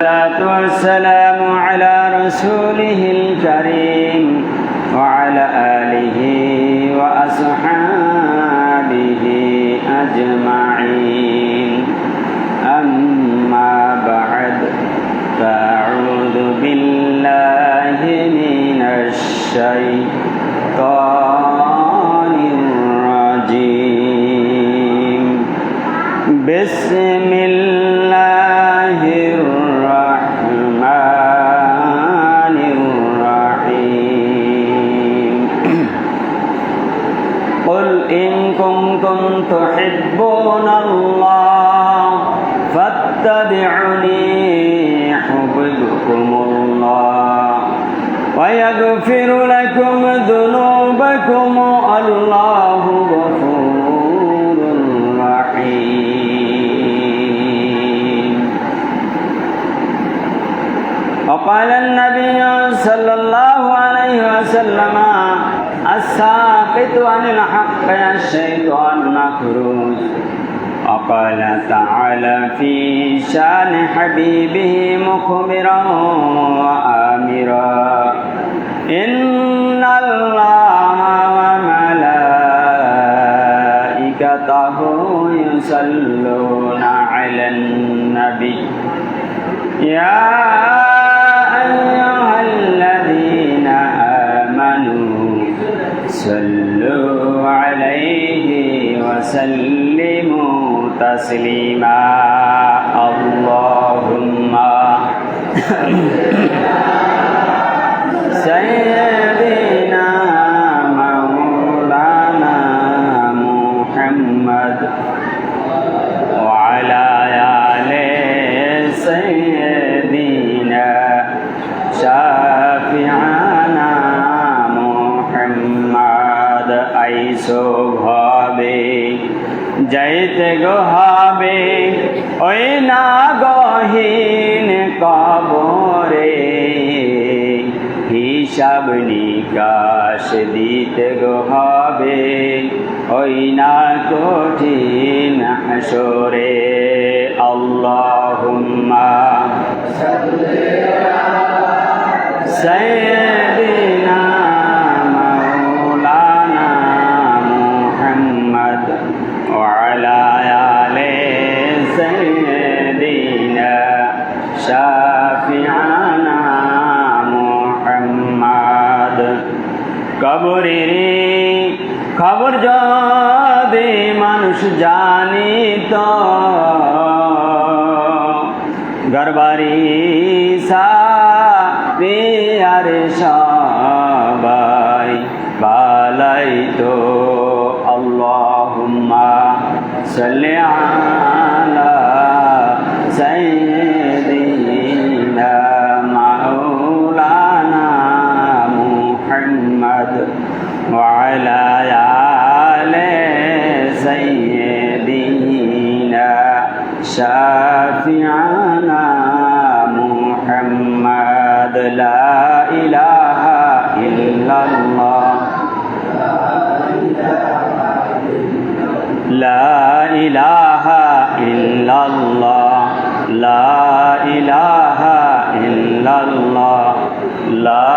الصلاة والسلام على رسوله الكريم وعلى آله وأصحابه أجمعين أما بعد فأعوذ بالله من الشيطان الرجيم بسم الله الرحمن الرحيم قل إن كنتم تحبون الله فاتبعوني يحببكم الله ويغفر لكم ذنوبكم الله غفور رحيم. وقال النبي صلى الله عليه وسلم الساقط عن الحق الشيطان مكروه. وقال تعالى في شان حبيبه مخبرا وآمرا إن الله وملائكته يصلون على النبي يا أيها الذين آمنوا صلوا عليه وسلموا تسليما اللهم سيدنا مولانا محمد وعلى آل سيدنا شافعنا محمد আইসো ভাবে যাইতে গো হবে ওই না গহীন কবরে হিসাব নিকাশ দিতে গো হবে ওই না কঠিন হাসরে আল্লাহুম্মা সাল্লি আলা সাইয়্যিদিনা মাওলানা মুহাম্মদ ওয়া আলা আলি সাইয়্যিদিনা শাফিআনা মুহাম্মদ। কবরের খবর যদি মানুষ জানিত ঘরবাড়ি সারি আর সবাই বালাইতো আল্লাহুম্মা সাল্লি আলা সাইয়্যিদিনা মাওলানা মুহাম্মদ ওয়া আলা আলি সাইয়্যিদিনা শাফিআনা মুহাম্মদ। লা ইলাহা ইল্লাল্লাহ লা ইলাহা ইল্লাল্লাহ লা ইলাহা ইল্লাল্লাহ লা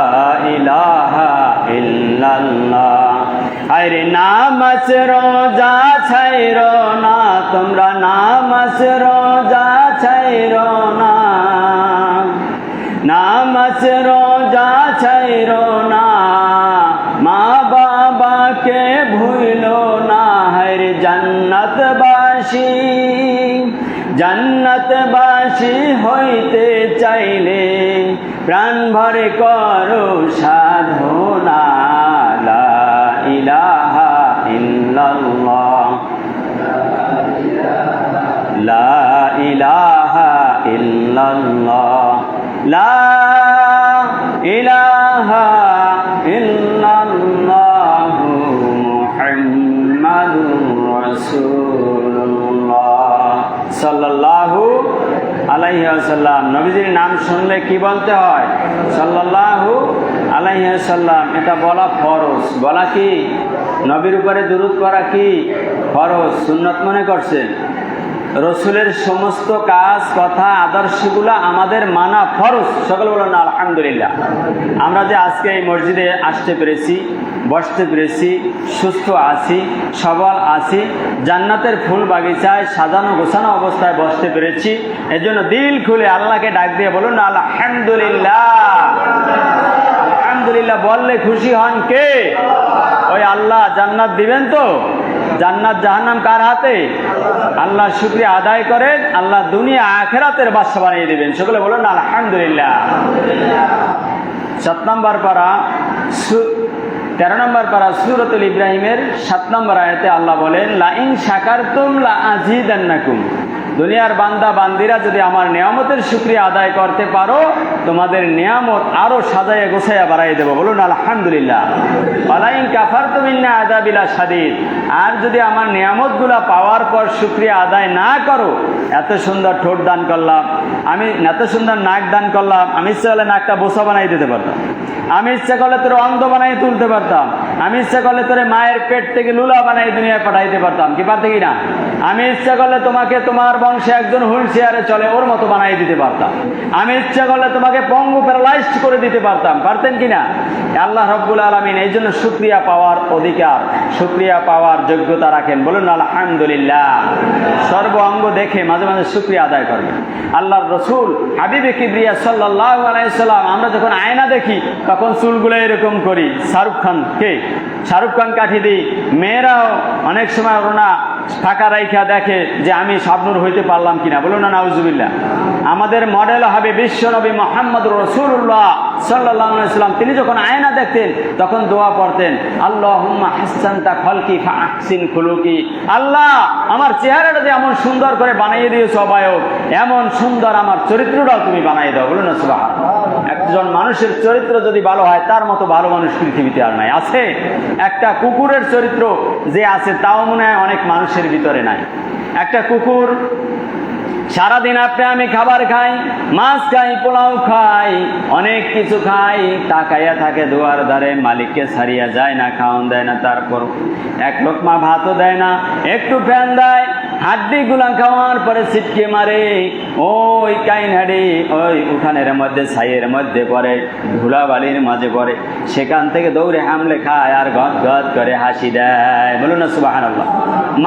ইলাহা ইল্লাল্লাহ। আরে নামাজ রোজা ছাইরো না তোমরা নামাজ রোজা ছাইরো না নামাজ রোজা ছাইরো না মা বাবাকে ভুলো না হরে জান্নাতবাসী হইতে চাইলে প্রাণ ভরে করো সাধনা লা ইলাহা ইল্লাল্লাহ লা ইলাহা ইল্লাল্লাহ লা ইলাহা ইল্লাল্লাহ মুহাম্মাদুর রাসূলুল্লাহ সাল্লাল্লাহু আলাইহি ওয়াসাল্লাম। নবীজির নাম শুনলে কি বলতে হয়? সাল্লাল্লাহু আলাইহি ওয়াসাল্লাম। এটা বলা ফরজ। বলা কি? নবীর উপরে দুরূদ পড়া কি ফরজ, সুন্নাত মনে করছেন? রসুলের সমস্ত কাজ, কথা, আদর্শগুলো আমাদের মানা ফরজ। সকল বলেন আলহামদুলিল্লাহ। আমরা যে আজকে এই মসজিদে আসতে পেরেছি, বসতে পেরেছি, সুস্থ আছি, সবল আছি, জান্নাতের ফুল বাগিচায় সাজানো গোছানো অবস্থায় বসতে পেরেছি, এজন্য দিল খুলে আল্লাহকে ডাক দিয়ে বলুন আলহামদুলিল্লাহ। আলহামদুলিল্লাহ বললে খুশি হন কে? ওই আল্লাহ। জান্নাত দিবেন তো? জান্নাত জাহান্নাম কার হাতে? আল্লাহ। শুকরিয়া আদায় করেন, আল্লাহ দুনিয়া আখিরাতের বাদশা বানিয়ে দিবেন। সকলে বলুন আলহামদুলিল্লাহ। 7 নম্বর পারা, 13 নম্বর পারা সূরাতুল ইব্রাহিমের 7 নম্বর আয়াতে আল্লাহ বলেন, লা ইন শাকারতুম লা আযীদান্নাকুম। দুনিয়ার বান্দা বান্দিরা যদি আমার নিয়ামতের শুকরিয়া আদায় করতে পারো, তোমাদের নিয়ামত আরো সাজাইয়া গোছাইয়া বাড়াই দেবো। বলুন আলহামদুলিল্লাহ। ওয়ালা ইন কাফারতুম ইন্না আযাবি লাশাদীদ। আর যদি আমার নিয়ামতগুলা পাওয়ার পর শুকরিয়া আদায় না করো, এত সুন্দর ঠোঁট দান করলাম আমি, এত সুন্দর নাক দান করলাম, আমি ইচ্ছা করলে নাকটা বোসা বানাই দিতে পারতাম, আমি ইচ্ছা করলে তোর অন্ধ বানাই তুলতে পারতাম, আমি ইচ্ছা করলে তোর মায়ের পেট থেকে লুলা বানাই দুনিয়ায় পাঠাইতে পারতাম, কি পারতে কি না? আমি ইচ্ছা করলে তোমাকে তোমার বংশে একজন হুইল চেয়ারে চলে ওর মতো বানাই দিতে পারতাম, আমি ইচ্ছা করলে তোমাকে পঙ্গু প্যারালাইজড করে দিতে পারতাম, পারতেন কিনা? আল্লাহ রব্বুল আলামিন এই জন্য শুকরিয়া পাওয়ার অধিকার, শুকরিয়া পাওয়ার যোগ্যতা রাখেন। বলুন আলহামদুলিল্লাহ। সর্ব অঙ্গ দেখে মাঝে মাঝে শুকরিয়া আদায় করবেন। আল্লাহর রসুল হাবিবে কিবরিয়া সাল্লাল্লাহু আলাইহি সাল্লাম, আমরা যখন আয়না দেখি তখন চুলগুলো এরকম করি। শাহরুখ খান কাঠি দিই। মেয়েরাও অনেক সময় ওনা ফাঁকা রাইখা দেখে যে আমি শাবনূর হইতে পারলাম কিনা। বলুন না নাউজুবিল্লাহ। আমাদের মডেল হবে বিশ্বনবী মুহাম্মদ রাসূলুল্লাহ সাল্লাল্লাহু আলাইহি সাল্লাম। তিনি যখন আয়না দেখতেন তখন দোয়া পড়তেন, আল্লাহুম্মা হাসসানতা খালকি ফাআহসিন খুলুকি। আল্লাহ, আমার চেহারাটা যে এমন সুন্দর করে বানিয়ে দিয়েছো অবায়ব, এমন সুন্দর আমার চরিত্রটাও তুমি বানিয়ে দাও। বলুন না সুবহানাল্লাহ। একজন মানুষের চরিত্র যদি ভালো হয়, তার মতো ভালো মানুষ পৃথিবীতে আর নাই। আছে একটা কুকুরের চরিত্র যে আছে, তাও মনে হয় অনেক মানুষের ভিতরে নাই। একটা কুকুর সারাদিন আপনি আমি খাবার খাই, মাছ খাই, পোলাও খাই, অনেক কিছু খাই, তাকাইয়া থাকে দুয়ার ধারে, মালিককে ছাড়িয়া যায় না, খাওয়ান দেয় না, তারপর এক লোকমা ভাতও দেয় না, একটু ফ্যান দেয়, হাড্ডি গুলা খাওয়ার পরে ছিটকে মারে, ওই কাইন হাড্ডি ওই উঠানের মধ্যে ছাইয়ের মধ্যে পড়ে, ধুলাবালির মাঝে পড়ে, সেখান থেকে দৌড়ে হামলে খায় আর গদ গদ করে হাসি দেয়। বলুন না সুবহানাল্লাহ।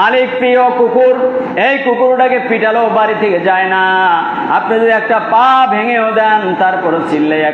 মালিক প্রিয় কুকুর, এই কুকুরটাকে পিটালো বাড়ি থেকে যায় না। আপনি যদি একটা পা ভেঙেও দেন, তারপরে চিল্লাইয়া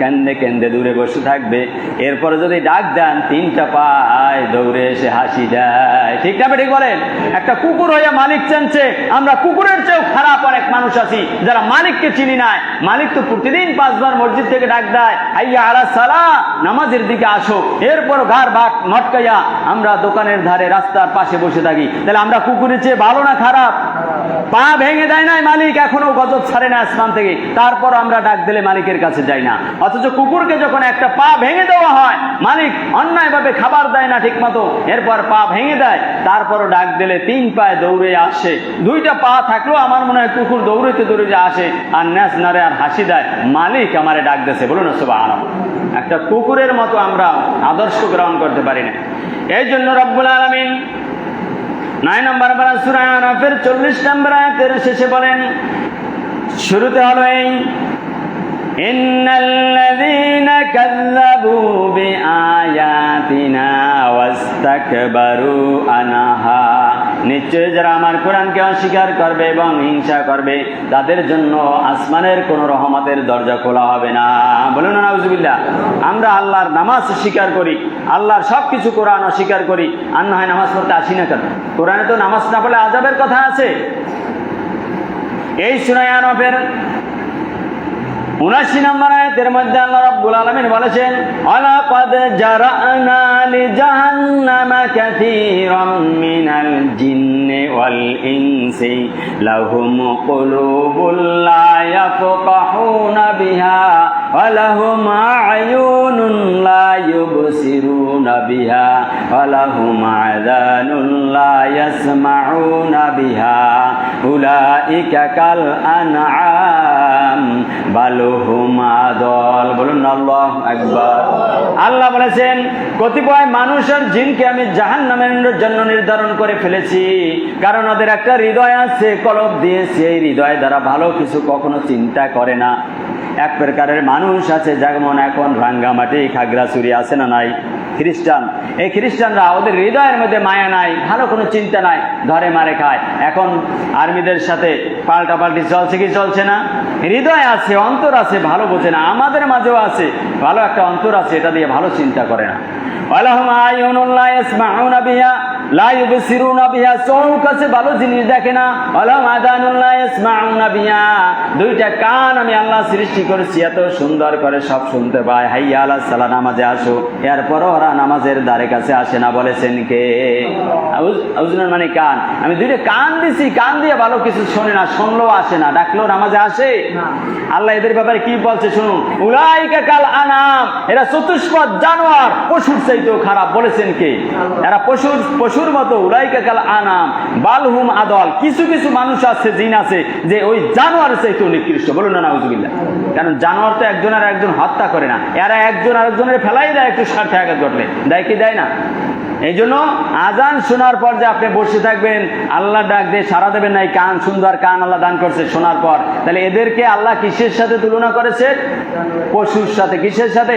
কান্দে কেন্দে দূরে বসে থাকবে। এরপরে যদি ডাক দেন, 3টা পায় দৌড়ে এসে হাসি দেয়। ঠিক না ঠিক বলেন? একটা কুকুর হইয়া মালিক চেনছে। আমরা কুকুরের চেয়েও খারাপ অনেক মানুষ আছি যারা মালিককে চিনি নাই। মালিক তো প্রতিদিন 5 বার মসজিদ থেকে ডাক দেয়, আইয়া আলা সালাহ, নামাজের দিকে আসো। এরপর ঘর বাট মটকাইয়া আমরা দোকানের ধারে রাস্তার পাশে বসে থাকি। তাহলে আমরা কুকুরের চেয়ে ভালো না খারাপ? পা ভেঙে দেয় নাই মালিক, এখনো গজব ছাড়ে না আসমান থেকে, তারপর আমরা ডাক দিলে মালিকের কাছে যাই না। অথচ কুকুরকে যখন একটা পা ভেঙে দেওয়া হয়, মালিক অন্যায়ভাবে খাবার দেয় না ঠিক মতো, এরপর পা ভেঙে দেয়, তারপরও ডাক দিলে 3 পায়ে দৌড়ে আসে। 2টা পা থাকলেও আমার মনে হয় কুকুর দৌড়াইতে দৌড়াইতে আসে আর ন্যাস নারে আর হাসি দেয়, মালিক আমারে ডাক দিয়েছে। বলুন না সুবহানাল্লাহ। একটা কুকুরের মতো আমরা আদর্শ গ্রহণ করতে পারি না। এই জন্য রব্বুল আলামিন 9 নম্বর পারা সূরা আরাফের 40 নম্বর আয়াতের শেষে বলেন, শুরুতে হলো এই, ইন্নাল্লাযীনা কাযযাবু বিআয়াতিনা ওয়াস্তাকবারু আনহা। নিশ্চয় যারা আমার কোরআনকে অস্বীকার করবে এবং হিংসা করবে, তাদের জন্য আসমানের কোন রহমতের দরজা খোলা হবে না। বলুন না নাউজুবিল্লাহ। আমরা আল্লাহর নামাজ স্বীকার করি, আল্লাহর সবকিছু, কোরআন অস্বীকার করি, আর না হয় নামাজ পড়তে আসি না কেন? কোরআনে তো নামাজ না পড়লে আযাবের কথা আছে। এই সূরা আরাফের 79 নম্বর আয়াতের মধ্যে আল্লাহ রাব্বুল আলামিন বলেছেন, ওয়ালাকাদ জারা'না লিজাহান্নামা কাসীরাম মিনাল জিন্নি ওয়াল ইনসি লাহুম কুলুবুল লা ইয়াফকাহুনা বিহা ওয়া লাহুম আ'য়ুনুন লা ইউবসিরুনা বিহা ওয়া লাহুম আযানুন লা ইয়াসমাউনা বিহা উলাইকা কাল আনআম বাল হুম আদল। বলুন না আল্লাহু আকবার। আল্লাহ বলেছেন কতিপয় মানুষ আর জিনকে আমি জাহান্নামের জন্য নির্ধারণ করে ফেলেছি, কারণ ওদের একটা হৃদয় আছে, কলব দিয়েছে, এই হৃদয় দ্বারা ভালো কিছু কখনো চিন্তা করে না। এক প্রকারের মানুষ আছে যেমন এখন রাঙ্গামাটি খাগড়াছড়ি আছে না নাই, খ্রিস্টান, এই খ্রিস্টানরা ওদের হৃদয়ের মধ্যে মায়া নাই, ভালো কোনো চিন্তা নাই, ধরে মারে খায়। এখন আর্মিদের সাথে পাল্টাপাল্টি চলছে কি চলছে না? হৃদয় আছে, অন্তর আছে, ভালো বোঝে না। আমাদের মাঝেও আছে, ভালো একটা অন্তর আছে, এটা দিয়ে ভালো চিন্তা করে না। চোখ আছে, ভালো জিনিস দেখে না। দুইটা কান আমি আল্লাহ সৃষ্টি করেছি, এত সুন্দর করে সব শুনতে পায়। হাইয়া আলাস সালাহ, নামাজে আসো, এরপরও ওরা নামাজের দ্বারে কাছে আসে না। বলেছেন কে? মানে কান। আমি দুইটা কান দিছি, কান দিয়ে ভালো কিছু শোনে না, শুনলেও আসে না, ডাকলেও নামাজে আসে। আল্লাহ এদের ব্যাপারে কি বলছে শুনুন, উলাইকা কাল আনাম, এরা চতুষ্পদ জানোয়ার, পশুর চাইতেও খারাপ। বলেছেন কে? এরা পশুর মতো। উলাইকা কাল আনাম বালহুম আদল, কিছু কিছু মানুষ আছে, জিন আছে, যে ওই জানোয়ারের চাইতেও নিকৃষ্ট। বলুন না নাউজুবিল্লাহ। কারণ জানোয়ার তো একজন আর একজন হত্যা করে না, এরা একজন আরেকজনের ফেলাই দেয় একটু স্বার্থে আঘাত ঘটলে, দেয় কি দেয় না? এই জন্য আজান শোনার পর যে আপনি বসে থাকবেন, আল্লাহ ডাক দিয়ে সারা দেবেন না, এই কান, সুন্দর কান আল্লাহ দান করছে শোনার পর, তাহলে এদেরকে আল্লাহ কিসের সাথে তুলনা করেছে? পশুর সাথে। কিসের সাথে?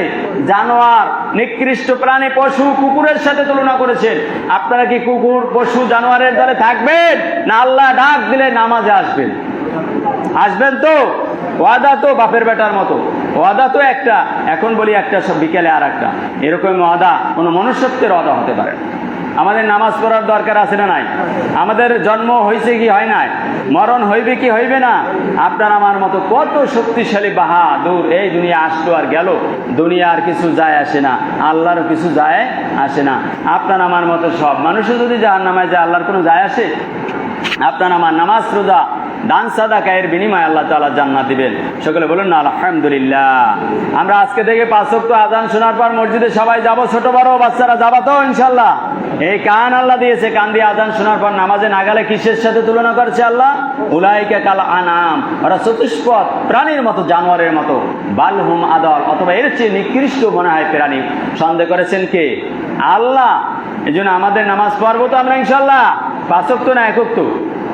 জানোয়ার, নিকৃষ্ট প্রাণী, পশু, কুকুরের সাথে তুলনা করেছেন। আপনারা কি কুকুর, পশু, জানোয়ারের দলে থাকবেন, না আল্লাহ ডাক দিলে নামাজে আসবেন? আসবেন তো? ওয়াদা তো বাপের বেটার মতো, ওয়াদা তো একটা, এখন বলি একটা, সব বিকেলে আর একটা, এরকম ওয়াদা কোনো মনুষ্যত্বের ওয়াদা হতে পারে। আমাদের নামাজ পড়ার দরকার আছে না নাই? আমাদের জন্ম হয়েছে কি হয় নাই? মরণ হইবে কি হইবে না? আপনার আমার মতো কত শক্তিশালী বাহাদুর এই দুনিয়া আসলো আর গেল, দুনিয়া আর কিছু যায় আসে না, আল্লাহরও কিছু যায় আসে না। আপনার আমার মতো সব মানুষও যদি জাহান্নামে যায়, আল্লাহর কোনো যায় আসে? আপনার আমার নামাজ, রোজা, দান, সাদাকা এর বিনিময়ে আল্লাহ তাআলা জান্নাত দিবেন। সকলে বলুন না আলহামদুলিল্লাহ। আমরা আজকে থেকে 5 ওয়াক্ত আযান শোনার পর মসজিদে সবাই যাব, ছোট বড় বাচ্চারা যাবা তো ইনশাআল্লাহ? এই কান আল্লাহ দিয়েছে, কান দিয়ে আযান শোনার পর নামাজে না গেলে কিসের সাথে তুলনা করছে আল্লাহ? উলাইকা কাল আনাম, ওরা চতুষ্পদ প্রাণীর মতো, জানোয়ারের মতো। বালহুম আদল, অথবা এর চেয়ে নিকৃষ্ট মনে হয় প্রাণী। সন্দেহ করেছেন কে? আল্লাহ। এই জন্য আমাদের নামাজ পড়বো তো আমরা ইনশাআল্লাহ, 5 ওয়াক্ত না 1 ওয়াক্ত।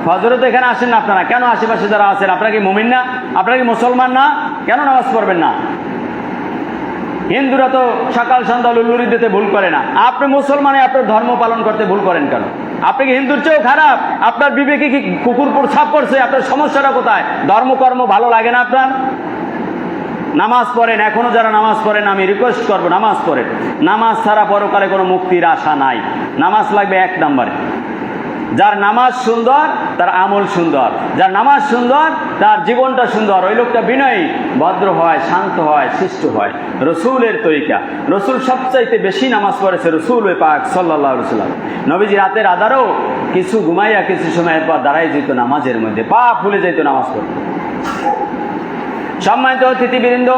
ফজরে তো এখানে আসেন না আপনারা, কেন? আশেপাশে যারা আছেন, আপনারা কি মুমিন না? আপনারা কি মুসলমান না? কেন নামাজ পড়বেন না? হিন্দুরা তো সকাল সন্ধ্যা লুল্লুরি দিতে ভুল করে না, আপনি মুসলমানে আপনার ধর্ম পালন করতে ভুল করেন কেন? আপনি কি হিন্দুর চেয়েও খারাপ? আপনার বিবেকে কি কুকুর প্রস্রাব করছে? আপনার সমস্যাটা কোথায়? ধর্মকর্ম ভালো লাগে না আপনার? নামাজ পড়েন, এখনো যারা নামাজ পড়েন আমি রিকোয়েস্ট করবো নামাজ পড়েন। নামাজ ছাড়া পরকালে কোনো মুক্তির আশা নাই। নামাজ লাগবে 1 নম্বরে। যার নামাজ সুন্দর তার আমল সুন্দর, যার নামাজ সুন্দর তার জীবনটা সুন্দর, ওই লোকটা বিনয়ী, ভদ্র হয়, শান্ত হয়, শিষ্ট হয়। রসুলের তরিকা, রসুল সবচাইতে বেশি নামাজ পড়েছে, রসুল পাক সাল্লাল্লাহু আলাইহি ওয়াসাল্লাম। নবীজি রাতের আধারও কিছু ঘুমাইয়া কিছু সময়ের পর দাঁড়াই যেত নামাজের মধ্যে, পা ফুলে যেত নামাজ পড়তে। সম্মানিত অতিথিবৃন্দ,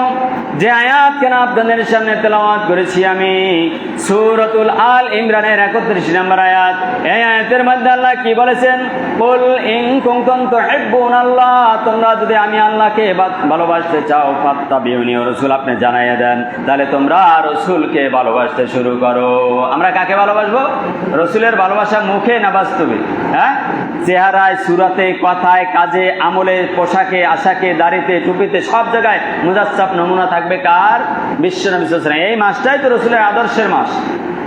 যে আয়াত কেন আপনাদের সামনে তেলাওয়াত করেছি আমি, সূরাতুল আল ইমরানের 31 নম্বর আয়াত। এই আয়াতের মধ্যে আল্লাহ কি বলেছেন? কুল ইন কুনতুম তুহিব্বুনাল্লাহ, তোমরা যদি আমি আল্লাহকে ভালোবাসতে চাও, ফাত্তাবিউনি, রাসূল আপনি জানাইয়া দেন, তাহলে তোমরা রাসূলকে ভালোবাসতে শুরু করো। আমরা কাকে ভালোবাসবো? রাসূলের ভালোবাসা মুখে না বাস্তবে? হ্যাঁ, চেহারায়, সুরাতে, কথায়, কাজে, আমলে, পোশাকে, আশাকে, দাড়িতে, টুপিতে, সব জায়গায় মুজাসসাব নমুনা থাকবে কার? বিশ্বনবী সাল্লাল্লাহু আলাইহি ওয়াসাল্লাম। এই মাসটাই তো রাসূলের আদর্শের মাস,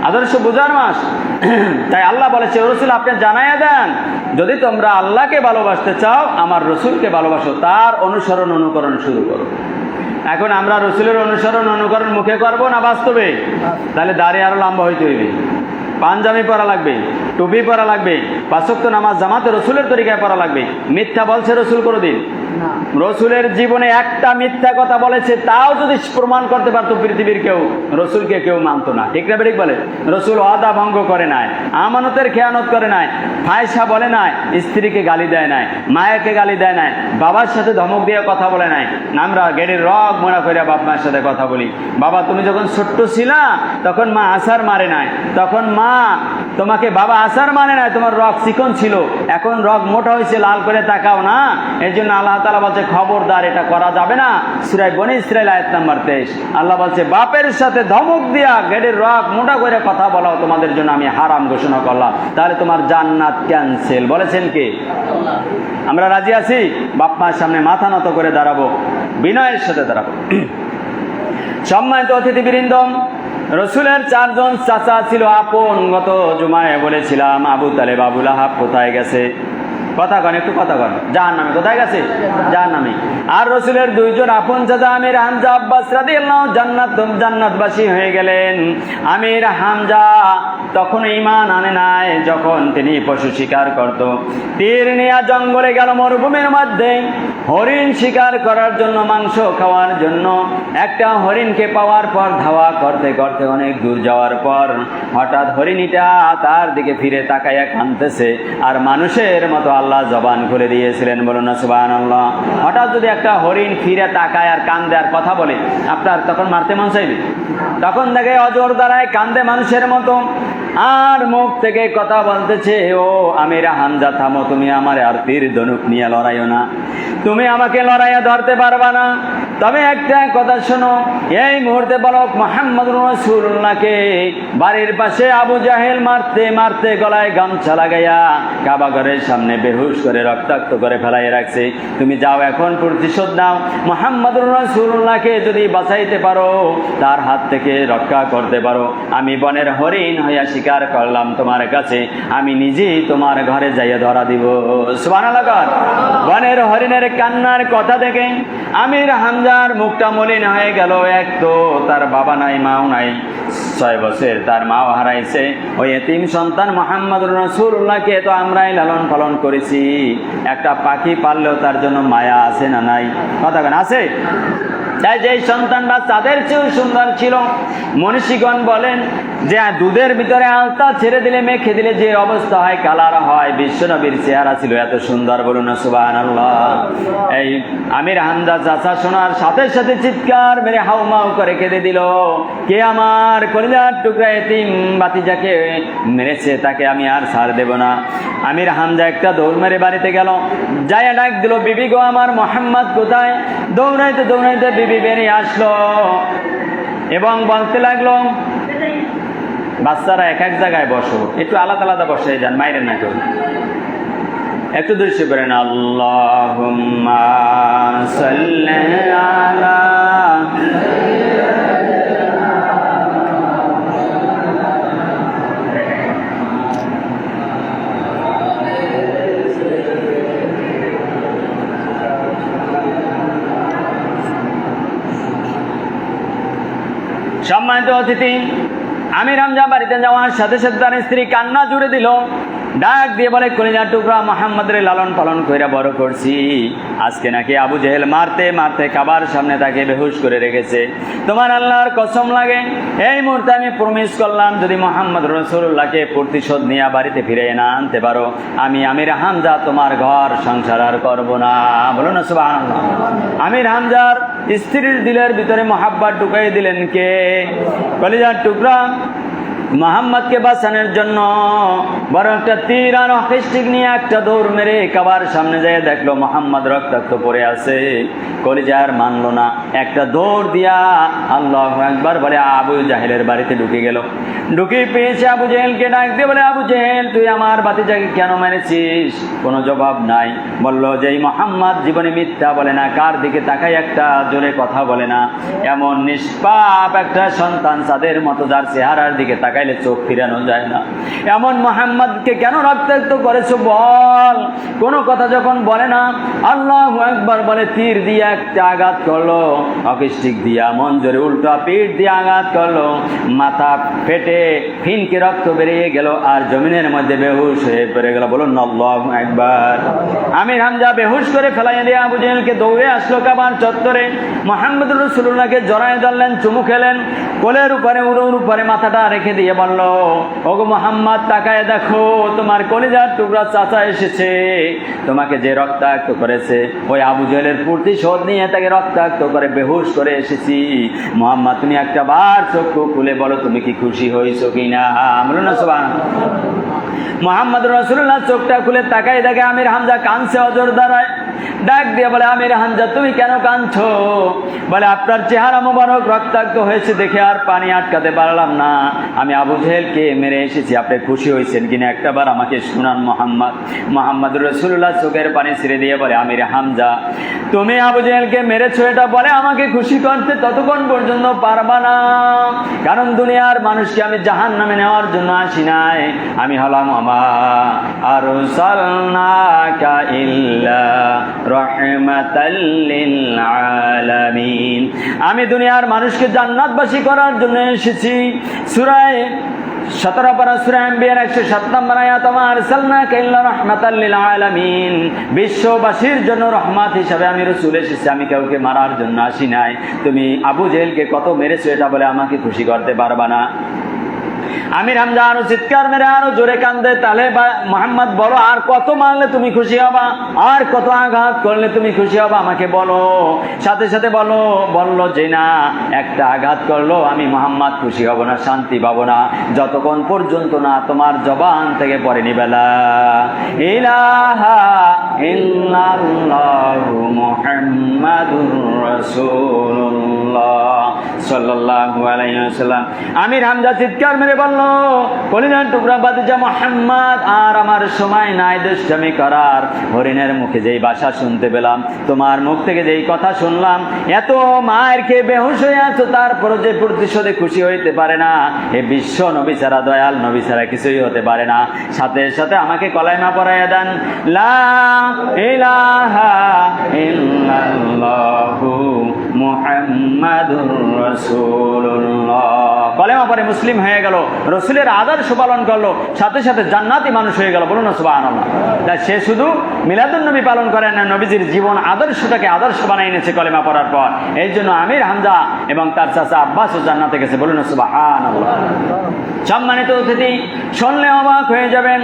আদর্শ বোঝার মাস। তাই আল্লাহ বলেছে, রাসূল আপনি জানাইয়া দেন, যদি তোমরা আল্লাহকে ভালোবাসতে চাও, আমার রাসূলকে ভালোবাসো, তার অনুসরণ অনুকরণ শুরু করো। এখন আমরা রাসূলের অনুসরণ অনুকরণ মুখে করবো না বাস্তবে? তাহলে দাড়ি আরো লম্বা হইতে হইবে, পাঞ্জাবি পরা লাগবে, টুপি পরা লাগবে, 5 ওয়াক্ত নামাজ জামাতে রসুলের তরিকায় পড়া লাগবে। মিথ্যা বলছে রসুল কোনোদিন? রসুলের জীবনে একটা মিথ্যা কথা বলেছে, তাও যদি প্রমাণ করতে পারতো পৃথিবীর কেউ, রসুলকে কেউ মানতো না। ঠিক না বেঠিক বলে? রসুল ওয়াদা ভঙ্গ করে নাই, আমানতের খেয়ানত করে নাই, ফায়সা বলে নাই, স্ত্রীকে গালি দেয় নাই, মায়েকে গালি দেয় নাই, বাবার সাথে ধমক দিয়ে কথা বলে নাই। আমরা গেড়ির রগ মোড়া করে বাপ মায়ের সাথে কথা বলি, বাবা তুমি যখন ছোট্ট ছিলা তখন মা আছাড় মারে নাই, তখন মা তোমাকে বাবা আসার মানে না, তোমার রগ চিকন ছিল, এখন রগ মোটা হয়েছে, লাল করে তাকাও না। এই জন্য আল্লাহ তাআলা বলছে খবরদার, এটা করা যাবে না। সূরা বনী ইসরাঈল আয়াত নাম্বার 23 আল্লাহ বলছে বাপের সাথে ধমক দিয়া গেডের রগ মোটা করে কথা বলাও তোমাদের জন্য আমি হারাম ঘোষণা করলাম, তাহলে তোমার জান্নাত ক্যান্সেল। বলেছেন কে? আমরা রাজি আছি? বাপ মার সামনে মাথা নত করে দাঁড়াবো, বিনয়ের সাথে দাঁড়াবো। সম্মানিত অতিথিবৃন্দ, রসুলের 4 জন চাচা ছিল আপন। গত জুমায় বলেছিলাম আবু তালেব আবু লাহাব কোথায় গেছে? কথা কন, একটু কথা কন। জাহান্নামে। কোথায় গেছে? জাহান্নামে। আর রসুলের 2 জন আপন চাচা আমির হামজা আব্বাস রাদিয়াল্লাহু জান্নাতবাসী হয়ে গেলেন। আমির হামজা তখন ঈমান আনে নাই, যখন তিনি পশু শিকার করত। তীর নিয়ে জঙ্গলে গেল, মরুভূমির মধ্যে হরিণ শিকার করার জন্য, মাংস খাওয়ার জন্য। একটা হরিণকে পাওয়ার পর ধাওয়া করতে করতে অনেক দূর যাওয়ার পর হঠাৎ হরিণীটা তার দিকে ফিরে তাকাইয়া কাঁদতেছে, আর মানুষের মতো আল্লাহ জবান খুলে দিয়েছিলেন। বলুন না সুবহানাল্লাহ। হঠাৎ যদি একটা হরিণ ফিরে তাকায় আর কান্দে আর কথা বলে, আপনার তখন মারতে মন চাইবে? তখন দেখে অজর দ্বারায় কান্দে মানুষের মতো, আর মুখ থেকে কথা বলতেছে, ও আমির হামজা থামো, তুমি আমার আর তীর ধনুক নিয়ে লড়াইও না, তুমি আমাকে লড়াইয়া ধরতে পারবা না। তবে একটা কথা শোনো, এই মুহূর্তে বলো মুহাম্মদুর রাসূলুল্লাহকে বাড়ির পাশে আবু জাহেল মারতে মারতে গলায় গামছা লাগাইয়া কাবা ঘরের সামনে বেহুশ করে রক্তাক্ত করে ফেলাই রাখছে। তুমি যাও, এখন প্রতিশোধ নাও। মুহাম্মদুর রাসূলুল্লাহকে যদি বাঁচাইতে পারো, তার হাত থেকে রক্ষা করতে পারো, আমি বনের হরিণ হইয়া স্বীকার করলাম তোমার কাছে, আমি নিজেই তোমার ঘরে যাইয়া ধরা দিব। সুবহানাল্লাহ। বনের হরিণের কান্নার কথা দেখে আমির হামজার মুখটা মলিন হয়ে গেল। এক তো তার বাবা নাই, মাও নাই, 6 বছর তার মাও হারাইছে। ওই এতিম সন্তান মুহাম্মদুর রাসূলুল্লাহকে তো আমরাই লালন পালন করেছি। একটা পাখি পাললেও তার জন্য মায়া আছে না নাই? কথা কেন আছে? তাই যে সন্তানরা তাদের চেয়েও সুন্দর ছিল। মনীষীগণ বলেন যে দুধের ভিতরে আলতা ছেড়ে দিলে, মেখে দিলে যে অবস্থা হয়, কালার হয়, বিশ্বনবীর চেহারা ছিল এত সুন্দর। বলুন না সুবহানাল্লাহ। এই আমির হামজা চাচা শোনার সাথে সাথে চিৎকার মেরে হাউমাউ করে কেঁদে দিল, কে আমার কলিজার টুকরা এতিম বাতিজাকে মেরেছে, তাকে আমি আর ছাড় দেব না। আমির হামজা একটা দৌড় মেরে বাড়িতে গেল, যাইয়া ডাক দিল, বিবি গো, আমার মোহাম্মদ কোথায়? দৌড়াইতে দৌড়াইতে বিবি বেরিয়ে আসলো এবং বলতে লাগলো, বাচ্চারা এক এক জায়গায় বসো, একটু আলাদা আলাদা বসে যান, মাইরেন না কেউ, একটু দৃশ্য করেন। আল্লাহুম্মা সাল্লি আলা সম্মানিত অতিথি, আমির হামজা বাড়িতে যাওয়ার সাথে সাথে তার স্ত্রী কান্না জুড়ে দিল, ডাক দিয়ে বলে, কলিজার টুকরা মুহাম্মদের লালন পালন কইরা বড় করছি, আজকে নাকি আবু জেহেল মারতে মারতে কাবার সামনে তাকে বেহুশ করে রেখেছে। তোমার আল্লাহর কসম লাগে, এই মুহূর্তে আমি প্রমিস করলাম, যদি মুহাম্মদ রাসূলুল্লাহকে প্রতিশোধ নিয়ে বাড়িতে ফিরে না আনতে পারো, আমি আমির হামজা তোমার ঘর সংসার আর করবো না। বলো না সুবহানাল্লাহ। আমির হামজার স্ত্রীর দিলের ভিতরে মহাব্বত ঢুকাই দিলেন কে? কলিজার টুকরা মুহাম্মদকে বাঁচানোর জন্য বড় একটা তীর আর হকিস্টিক নিয়ে একটা দৌড় মেরে কাবার সামনে যেয়ে দেখলো মুহাম্মদ রক্তাক্ত পড়ে আছে। কলিজার মানলো না, একটা দৌড় দিয়া আল্লাহু আকবার বলে আবু জাহেলের বাড়িতে ঢুকে গেল। ঢুকে পেয়েছে আবু জেহেলকে, ডাক দিয়ে বলে, আবু জেহেল, তুই আমার ভাতিজাকে কেন মেরেছিস? কোনো জবাব নাই। বললো যে এই মুহাম্মদ জীবনে মিথ্যা বলে না, কার দিকে তাকাই একটা জোরে কথা বলে না, এমন নিষ্পাপ একটা সন্তান যাদের মতো, যার চেহারার দিকে তাকাইলে চোখ ফিরানো যায় না, এমন মুহাম্মদকে কেন রক্তাক্ত করেছো বল? কোনো কথা যখন বলে না, আল্লাহু আকবার বলে তীর দিয়ে একটা আঘাত করলো, হকিস্টিক দিয়া মন জোরে উল্টা পিঠ দিয়ে আঘাত করলো, মাথা ফেটে ফিনকে রক্ত বেরিয়ে গেল আর জমিনের মধ্যে বেহুশ হয়ে পড়ে গেল। বলুন আল্লাহু আকবার। আমির হামজা বেহুশ করে ফেলাই দিয়ে আবু জেহেলকে দৌড়ে আসলো কাবার চত্বরে, মুহাম্মদুর রাসূলুল্লাহকে জড়ায় ধরলেন, চুমু খেলেন, কোলের উপরে উড়োর উপরে মাথাটা রেখে দিয়ে বলল, ওগো মুহাম্মদ, তাকায় দেখো, তোমার কলিজার টুকরা চাচা এসেছে, তোমাকে যে রক্তাক্ত করেছে, ওই আবু জেহেলের প্রতিশোধ নিয়ে তাকে রক্তাক্ত করে একেবারে বেহুশ করে এসেছি। মুহাম্মদ তুমি একটা বার চক্ষু খুলে বলো তুমি কি খুশি হয়েছো কিনা? বলুন না সুবহানাল্লাহ। মুহাম্মদ রাসূলুল্লাহ চোখটা খুলে তাকাই দেখে আমির হামজা কাঁদছে অজর দ্বারায়। ডাক দিয়ে বলে, আমির হামজা তুমি কেন কাঁদছো? বলে, আপনার চেহারা মোবারক রক্তাক্ত হয়েছে দেখে আর পানি আটকাতে পারলাম না, আমি আবু জেহেলকে মেরে এসেছি, আপনি খুশি হয়েছেন কিনা একটাবার আমাকে শুনান মুহাম্মদ। মুহাম্মদ রাসূলুল্লাহ চোখের পানি ছেড়ে দিয়ে বলে, আমির হামজা তুমি আবু জেহেলকে মেরেছো এটা বলে আমাকে খুশি করতে ততক্ষণ পর্যন্ত পারবা না, কারণ দুনিয়ার মানুষকে আমি জাহান্নামে নেওয়ার জন্য আসি নাই, আমি হলাম আরসালনাকা ইল্লা রাহমাতাল লিল আলামিন, আমি দুনিয়ার মানুষকে জান্নাতবাসী করার জন্য এসেছি। সূরা 17 পারা সূরা আম্বিয়ার 107 নম্বর আয়াত, আরসালনাকা ইল্লা রাহমাতাল লিল আলামিন, বিশ্ববাসীর জন্য রহমত হিসাবে আমি রাসূল এসেছি, আমি কাউকে মারার জন্য আসি নাই। তুমি আবু জেহেলকে কত মেরেছো এটা বলে আমাকে খুশি করতে পারবা না। আমির হামজা আরো চিৎকার মেরে আরো জোরে কান্দে। তাহলে মুহাম্মদ বলো আর কত মারলে তুমি খুশি হবা, আর কত আঘাত করলে তুমি খুশি হবা আমাকে বলো। সাথে সাথে বললো যে না, একটা আঘাত করলো আমি মুহাম্মদ খুশি হব না, শান্তি পাবো না, যতক্ষণ পর্যন্ত না তোমার জবান থেকে পড়ে নিবে লা ইলাহা ইল্লাল্লাহু মুহাম্মাদুর রাসূলুল্লাহ সাল্লাল্লাহু আলাইহি ওয়াসাল্লাম। আমির হামজা চিৎকার মেরে বলল, কলিজার টুকরা বাদশা মুহাম্মদ, আর আমার সময় নাই দুষ্টামি করার। হরিণের মুখে যেই ভাষা শুনতে পেলাম, তোমার মুখ থেকে যেই কথা শুনলাম, এত মায়ের খেয়ে বেহুশ হয়ে আছো, তারপর যে প্রতিশোধে খুশি হইতে পারে না, এ বিশ্ব নবী ছাড়া, দয়াল নবী ছাড়া কিছুই হতে পারে না। সাথে সাথে আমাকে কলেমা পড়াইয়া দেন, লা ইলাহা ইল্লাল্লাহু মুহাম্মাদুর রাসূলুল্লাহ। কলেমা পরে মুসলিম হয়ে গেল, রসুলের আদর্শ পালন করলো, সাথে সাথে জান্নাতি মানুষ হয়ে গেল। বলুন না সুবহানাল্লাহ। তাই সে শুধু মিলাদুন নবী পালন করেন না, নবীজির জীবন আদর্শটাকে আদর্শ বানিয়ে এনেছে কলেমা পড়ার পর। এই জন্য আমির হামজা এবং তার চাচা আব্বাসও জান্নাতে গেছে। বলুন না সুবহানাল্লাহ। সম্মানিত অতিথি, শুনলে অবাক হয়ে যাবেন,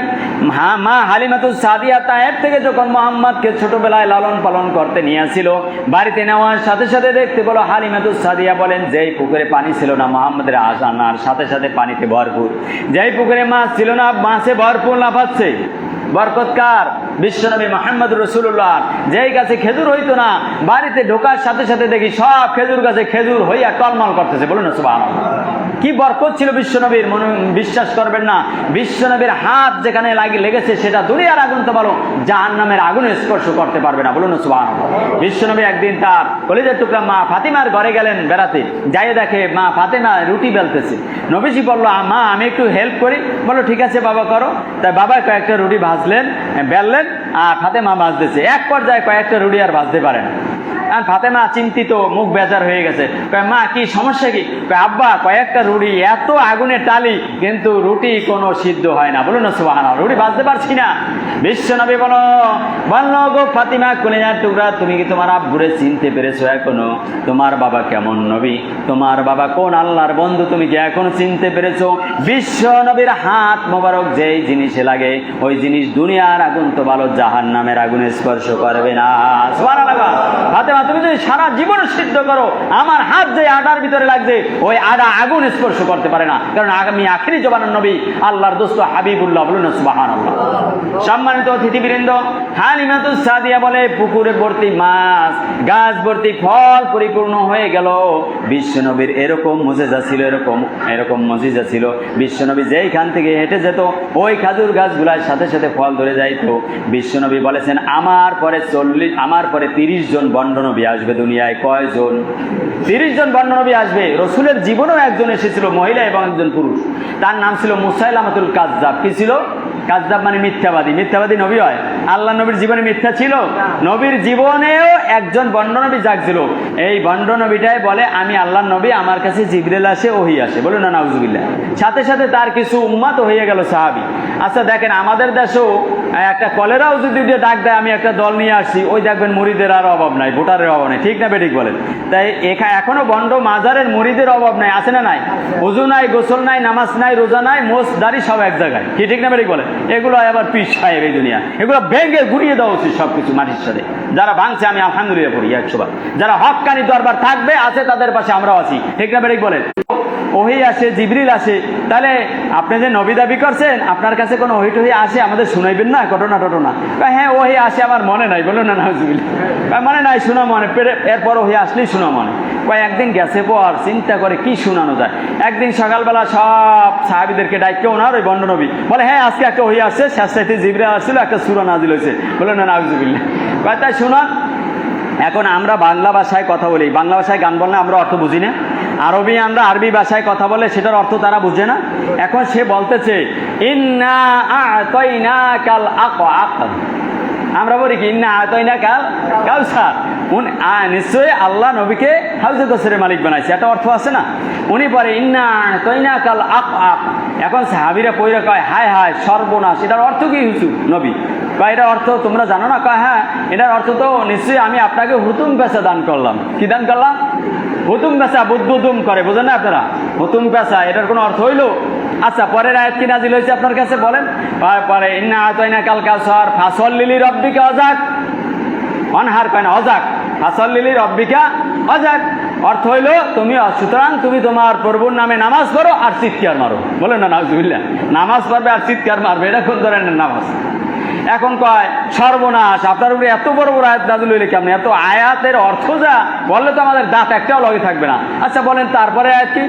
মা হালিমাতুস সাদিয়া তায়েব থেকে যখন মুহাম্মদকে ছোটবেলায় লালন পালন করতে নিয়েছিল, বাড়িতে নেওয়ার সাথে সাথে দেখতে বলো হালিমাতুস সাদিয়া বলেন, যেই পুকুরে পানি ছিল না মুহাম্মদের আনার সাথে সাথে পানিতে ভরপুর, যেই পুকুরে মাছ ছিল না মাছে ভরপুর লাফাচ্ছে। বরকত কার? বিশ্বনবী মুহাম্মদ রাসূলুল্লাহ। যেই গাছে খেজুর হইতো না, বাড়িতে ঢোকার সাথে সাথে দেখি সব খেজুর গাছে খেজুর হইয়া টলমল করতেছে। বলুন না সুবহানাল্লাহ। কি বরকত ছিল বিশ্বনবীর, বিশ্বাস করবেন না, বিশ্বনবীর হাত যেখানে লেগেছে সেটা দুনিয়ার আগুন তো বলো জাহান্নামের আগুনে স্পর্শ করতে পারবে না। বলুন না সুবহানাল্লাহ। বিশ্বনবী একদিন তার কলিজার টুকরা মা ফাতিমার ঘরে গেলেন বেড়াতে, যাই দেখে মা ফাতিমা রুটি বেলতেছে। নবীজি বলল, মা আমি একটু হেল্প করি। বললো ঠিক আছে বাবা করো। তাই বাবা কয়েকটা রুটি বেললেন আর ফাতেমা ভাজতেছে। এক পর্যায়ে কয়েকটা রুটি আর ভাজতে পারেন। আর ফাতেমা চিন্তিত, মুখ বেজার হয়ে গেছে। কয় মা কি সমস্যা কি? কয় আব্বা কয়েকটা রুটি এত আগুনে টালি কিন্তু রুটি কোনো সিদ্ধ হয় না। বলুন না সুবহানাল্লাহ, রুটি ভাজতে পারছি না। বিশ্বনবী বলল গো ফাতিমা কলিজার টুকরা, তুমি কি তোমার আব্বুরে চিনতে পেরেছো এখনো? তোমার বাবা কেমন নবী, তোমার বাবা কোন আল্লাহর বন্ধু, তুমি কি এখনো চিনতে পেরেছো? বিশ্বনবীর হাত মোবারক যেই জিনিসে লাগে ওই জিনিস দুনিয়ার আগুন তো ভালো জাহান্নামের আগুনে স্পর্শ করবে না। সুবহানাল্লাহ। ফাতেমা তুমি যদি সারা জীবন সিদ্ধ করো, আমার হাত যে আটার ভিতরে লাগছে ওই আটা আগুন স্পর্শ করতে পারে না, কারণ আমি আখিরি জবানের নবী আল্লাহর দোস্ত হাবিবুল্লাহ। বলুন সুবহানাল্লাহ। সম্মানিত অতিথিবৃন্দ, হালিমাতুস সাদিয়া বলে পুকুরে ভর্তি মাছ, গাছ ভর্তি ফল পরিপূর্ণ হয়ে গেল। বিশ্বনবীর এরকম মুজিজা ছিল, এরকম মুজিজা ছিল, বিশ্বনবী যেইখান থেকে হেঁটে যেত ওই খাজুর গাছগুলার সাথে সাথে ফল ধরে যাইত। বিশ্বনবী বলেছেন আমার পরে 30 জন বন্ড নবী আসবে দুনিয়ায়। কয়জন? 30 জন বন্ড নবী আসবে। রসুলের জীবনেও একজন এসেছিল, মহিলা এবং একজন পুরুষ। তার নাম ছিল মুসাইলামাতুল কাযযাব। কি ছিল? কাযযাব মানে মিথ্যাবাদী। মিথ্যাবাদী নবী হয়? আল্লাহ নবীর জীবনে মিথ্যা ছিল? নবীর জীবনেও একজন বন্ড নবী জাগছিল। এই বন্ড নবীটাই বলে আমি আল্লাহর নবী, আমার কাছে জিবরিল আসে, ওহী আসে। বলুন না নাউজুবিল্লাহ। সাথে সাথে তার কিছু উম্মত হয়ে গেল সাহাবী। আচ্ছা দেখেন, আমাদের দেশেও একটা কলেরাও যদি ডাক দেয় আমি একটা দল নিয়ে আসছি, ওই দেখবেন মুরিদের আর অভাব নাই, ভোটারের অভাব নেই। ঠিক না বেঠিক বলেন? তাই এখনো বন্ড মাজারের মুরিদের অভাব নাই, আছে না নাই? ওযু নাই, গোসল নাই, নামাজ নাই, রোজা নাই, মোষ দাড়ি সব এক জায়গায়। কি ঠিক না বেঠিক বলেন? এগুলো আবার পীর সাহেব এই দুনিয়া, এগুলো ভেঙে ঘুরিয়ে দেওয়া উচিত সবকিছু মাটির সাথে। যারা ভাঙছে আমি আলহামদুলিল্লাহ পড়ি 100 বার। যারা হক্কানি দরবার থাকবে আছে তাদের পাশে আমরাও আছি, ঠিক না বেরিক বলেন? ওহি আসে, জিবরিল আসে, তাহলে আপনি যে নবী দাবি করছেন আপনার কাছে কোনো ওহি টহি আসে আমাদের শুনাইবেন না ঘটনা টটনা? হ্যাঁ ওহি আসে, আমার মনে নাই। বলুন না নাউজুবিল্লাহ, মনে নাই, শোনা মনে, এরপর ওহি আসলেই শোনা মনে। একদিন গেছে পর চিন্তা করে কি শোনানো যায়। একদিন সকালবেলা সব সাহাবীদেরকে ডাইকে ওনার ওই বন্ড নবী বলে হ্যাঁ আজকে একটা ওহি আসছে, শেষ চাইতে জিবরিল আসছিল, একটা সূরা নাজিল হয়েছে। বলুন না নাউজুবিল্লাহ, তাই শোনান। এখন আমরা বাংলা ভাষায় কথা বলি, বাংলা ভাষায় গান বললে আমরা অর্থ বুঝি না, আরবি আমরা আরবি ভাষায় কথা বলে সেটার অর্থ তারা বুঝে না। এখন সে বলতেছে ইন্না আ'তাইনাকাল আকওয়াক, আমরা বলি কি ইন্না আ'তাইনাকাল কাউসার। নিশ্চয়ই আল্লাহ নবীকে হাউজে কাউসারের মালিক বানাইছে, এটা অর্থ আছে না? উনি পরে ইন্না আ'তাইনাকাল আকওয়াক। এখন সাহাবীরা পয়রা কয় হায় হায় সর্বনাশ, এটার অর্থ কি হুজুর নবী? কয় এটার অর্থ তোমরা জানো না? কয় হ্যাঁ, এটার অর্থ তো নিশ্চয়ই আমি আপনাকে হুতুম পেঁচা দান করলাম। কি দান করলাম? হুতুম পেঁচা, বুদ্বুদুম করে, বোঝেন না আপনারা? হুতুম পেঁচা, এটার কোনো অর্থ হইলো? আচ্ছা, পরের আয়াত কি নাজিল হয়েছে আপনার কাছে বলেন? পরে ইন্না আ'তাইনাকাল কাউসার ফাসল্লি লিরাব্বিকা ওয়াজাক, অনহার কয় না অজাক, ফাসল্লি লিরাব্বিকা ওয়াজাক। অর্থ হইলো তুমি, সুতরাং তুমি তোমার প্রভুর নামে নামাজ পড়ো আর চিৎকার মারো। বলেন না নাউজুবিল্লাহ, নামাজ পড়বে আর চিৎকার মারবে, এটা কোন ধরনের নামাজ? এখন কয় সর্বনাশ, আপনার উপরে এত বড় বড় আয়াত নাযিল হইলে কেমন? এত আয়াতের অর্থ যা বললে তো আমাদের দাঁত একটাও লগে থাকবে না। আচ্ছা বলেন তারপরে আয়াত কি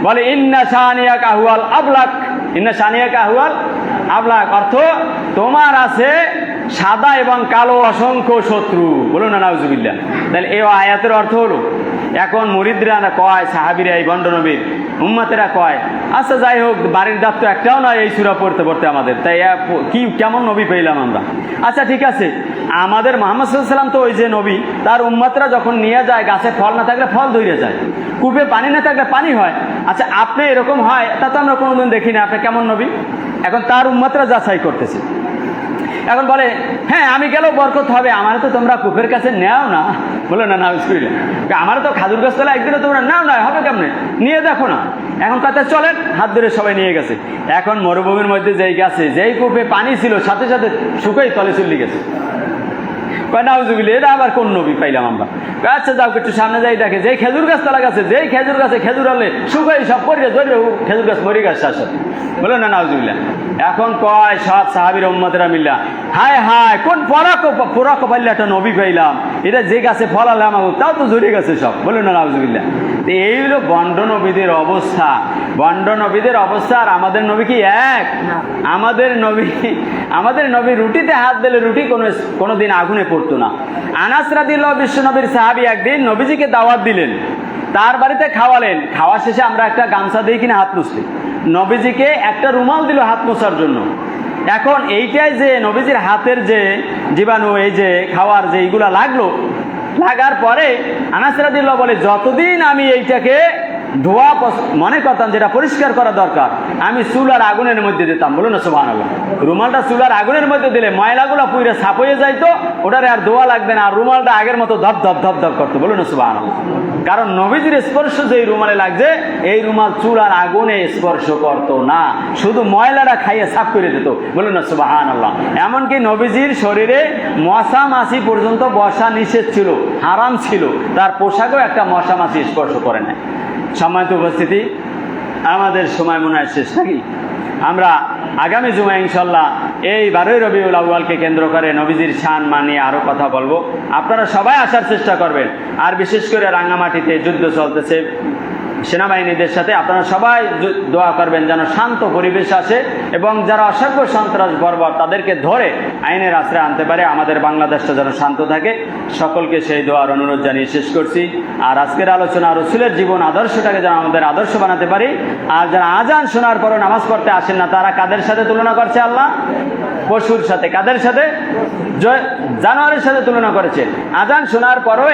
বলে? ইন্না শানিয়াকা হুয়াল আবলাক, ইন্না শানিয়াকা হুয়াল আবলাক, অর্থ তোমার আছে সাদা এবং কালো অসংখ্য শত্রু। বলুন না নাউজুবিল্লাহ, তাহলে এই আয়াতের অর্থ হলো। এখন মুরিদরা কয়, সাহাবীরা, এই বন্ড নবীর উম্মতেরা কয় আচ্ছা যাই হোক, বাড়ির দাঁত তো একটাও নয় এই সূরা পড়তে পড়তে আমাদের, তাই কি কেমন নবী পেলাম আমরা? আচ্ছা ঠিক আছে, আমাদের মুহাম্মদ সাল্লাল্লাহু আলাইহি ওয়াসাল্লাম তো ওই যে নবী, তার উম্মতরা যখন নিয়ে যায় গাছে ফল না থাকলে ফল ধরে যায়, কূপে পানি না থাকলে পানি হয়। আচ্ছা আপনি এরকম হয় তা তো আমরা কোনোদিন দেখি না, আপনি কেমন নবী? এখন তার উম্মতরা যাচাই করতেছে। এখন বলে হ্যাঁ আমি গেলেও বরকত হবে, আমার তো তোমরা কূপের কাছে নেও না। বলো না নাউজুবিল্লাহ, আমার তো খাজুর গাছ তলা একদিনে তোমরা নাও না, হবে কেমনে? নিয়ে দেখো না। এখন কথা চলেন, হাত ধরে সবাই নিয়ে গেছে। এখন মরুভূমির মধ্যে যেই গাছে যেই কূপে পানি ছিল সাথে সাথে শুকাই তলে চলে গেছে। কয় নাউজুবিল্লাহ, এটা আবার কোন নবী পাইলাম আমরা? আচ্ছা যাও একটু সামনে যাই, দেখে যেই খেজুর গাছ তলা গেছে, যেই খেজুর গাছে খেজুর আনলে শুকাই সব পড়ে ধরে খেজুর গাছ মরে গেছে সাথে। বলে না নাউজুবিল্লাহ। এখন কয় সব সাহাবীর উম্মতেরা মিল্লা হায় হায় কোন পোড়াকো পাইলে একটা নবী পাইলাম, এটা যে গাছে ফল আলাম তাও তো জড়িয়ে গেছে সব। বলে না নাউজুবিল্লাহ। এই হলো বন্ড নবীদের অবস্থা। বন্ড নবীদের অবস্থা আর আমাদের নবী কি এক? আমাদের নবী রুটিতে হাত দিলে রুটি কোনোদিন আগুনে পড়তো না। আনাস রাদিয়াল্লাহু বিশ্ব নবীর সাহাবী একদিন নবীজিকে দাওয়াত দিলেন, তার বাড়িতে খাওয়ালেন। খাওয়া শেষে আমরা একটা গামছা দিই কিনা হাত মুছতে, নবীজিকে একটা রুমাল দিল হাত মোছার জন্য। এখন এইটাই যে নবীজির হাতের যে জীবাণু, এই যে খাওয়ার যে এইগুলা লাগার পরে আনাস রাদিয়াল্লাহু বলে যতদিন আমি এইটাকে ধোয়া মনে করতাম, যেটা পরিষ্কার করা দরকার, আমি চুলার আগুনের মধ্যে দিতাম। বলুন না সুবহানাল্লাহ। রুমালটা চুলার আগুনের মধ্যে দিলে ময়লাগুলো পুইরা সাফ হয়ে যাইতো, ওটারে আর ধোয়া লাগবে না, আর রুমালটা আগের মতো ধপ ধপ ধপ ধপ করতো। বলুন না সুবহানাল্লাহ। কারণ নবীজির স্পর্শ যেই রুমালে লাগছে, এই রুমাল চুলার আগুনে স্পর্শ করতো না, শুধু ময়লাটা খাইয়ে সাফ করে দিত। বলুন না সুবহানাল্লাহ। এমনকি নবীজির শরীরে মশা মাছি পর্যন্ত বসা নিষেধ ছিল, হারাম ছিল, তার পোশাকেও একটা মশা মাছি স্পর্শ করে না। সম্মানিত উপস্থিতি, আমাদের সময় মনে হয় শেষ নাকি? আমরা আগামী জুমায় ইনশাল্লাহ এই 12ই রবিউল আউয়ালকে কেন্দ্র করে নবীজির শান মানিয়ে আরও কথা বলবো। আপনারা সবাই আসার চেষ্টা করবেন। আর বিশেষ করে রাঙ্গামাটিতে যুদ্ধ চলতেছে সেনাবাহিনীদের সাথে, আপনারা সবাই দোয়া করবেন যেন শান্ত পরিবেশ আসে এবং যারা অসভ্য সন্ত্রাস বর্বর তাদেরকে ধরে আইনের আশ্রয় আনতে পারে, আমাদের বাংলাদেশটা যেন শান্ত থাকে। সকলকে সেই দোয়ার অনুরোধ জানিয়ে শেষ করছি। আর আজকের আলোচনা রাসূলের জীবন আদর্শটাকে যেন আমাদের আদর্শ বানাতে পারি। আর যারা আজান শোনার পরও নামাজ পড়তে আসেন না, তারা কাদের সাথে তুলনা করছে আল্লাহ? পশুর সাথে। কাদের সাথে? জানোয়ারের সাথে তুলনা করেছে। আজান শোনার পরও